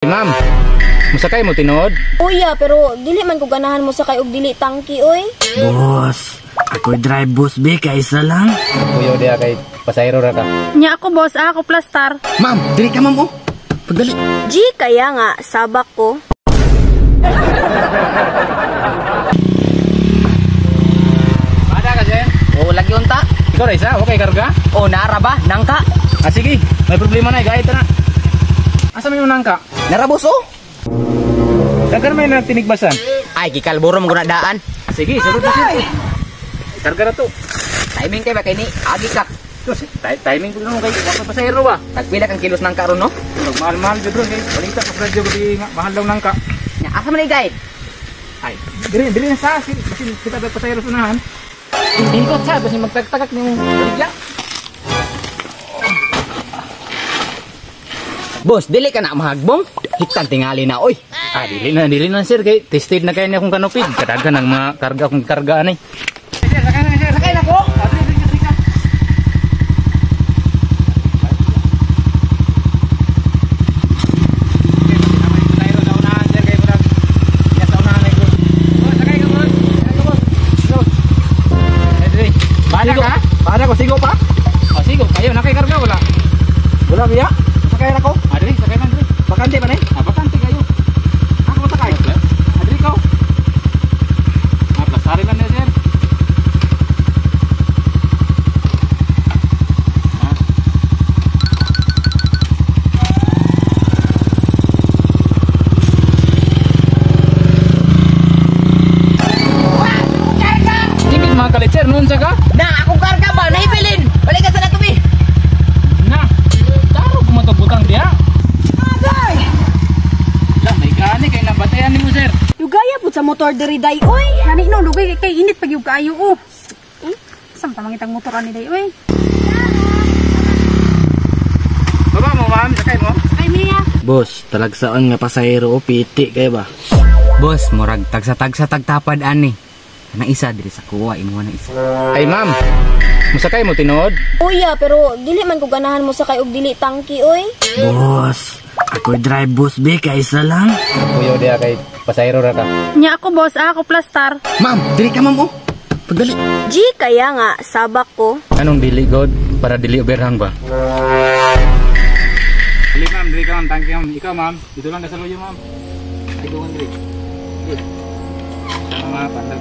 Ma'am, musakay mo tinod? Uya, pero dili man ko ganahan mo sakay og dili tangki oy. Boss, ako drive bus be kaysa lang. Kuyo dia kay pasayro ra ka. Nya ako boss, ako plastar. Ma'am, dili ka ma'am oh. Pagdali. G kaya nga sabak ko. Ada ka Jen? Oh, lagi unta. Ikaw ra isa, okay karga? Oh, nara ba? Nangka. Ah sige, may problema na gayet na. Asa may unang ka? Nara boss oh. Dagan may nagtinigbasan. Ay, gikalburo mo na daan. Sige, sulod na siya. Karga na to. Timing kay ba kay ni agi ka. Timing ko nung kay pasayro ba? Tagpila kang kilos ng karon no? Mahal-mahal jud ron kay balita pa radyo di mahal daw nang ka. Nya asa man guide? Ay, diri na sa kasi kita ba pasayro sunahan. Hindi ko sa basi magtagtagak ning baligya. Boss, dili ka na mahagbong. Hitan tingali na oy. Ah, dili na sir kay tested na kay ni akong kanopid. Kadagan nang mga karga akong karga anay. Sir, sakay na ko. Ada ko sigo pa? Oh, sigo. Kayo na kay karga wala. Wala biya. Sakay na ko. Adri, sakay man diri. Bakante man eh. Ah, bakante kayo. Ako sakay. Adri ko. Ah, plasari man na sir. Hindi mga kalitser noon sa ka? Na, akong karga ba? Nahibilin! Balik ka sa natubi! Na, taro kumatubutang diya. Agay! Lang, may gani kayo nabatayan ni mo sir. Lugaya pud sa motor diri day oy. Nani no lugay kay init pag yung kaayo oh. Sam tamang itang motor ani day oy. Baba mo ma'am, sakay mo. Ay miya. Boss, talagsaon nga pasahero o piti kayo ba? Boss, murag tagsa tagtapad ani. Nang isa diri sa kuwa imo na isa. Ay ma'am, musakay mo tinod? Uya, pero dili man ko ganahan mo sakay og dili tangki oy. Boss, ako drive bus be kaysa lang. Kuyo dia kay pasayro ra ka. Nya ako boss, ako plastar. Ma'am, dili ka ma'am oh. Pagdali. G kaya nga sabak ko. Anong dili god para dili overhang ba? Dili ma'am, dili ka ma'am, tangki ma'am. Ikaw ma'am, dito lang ka sa loyo ma'am. Ay doon dili. Good. Mga pandal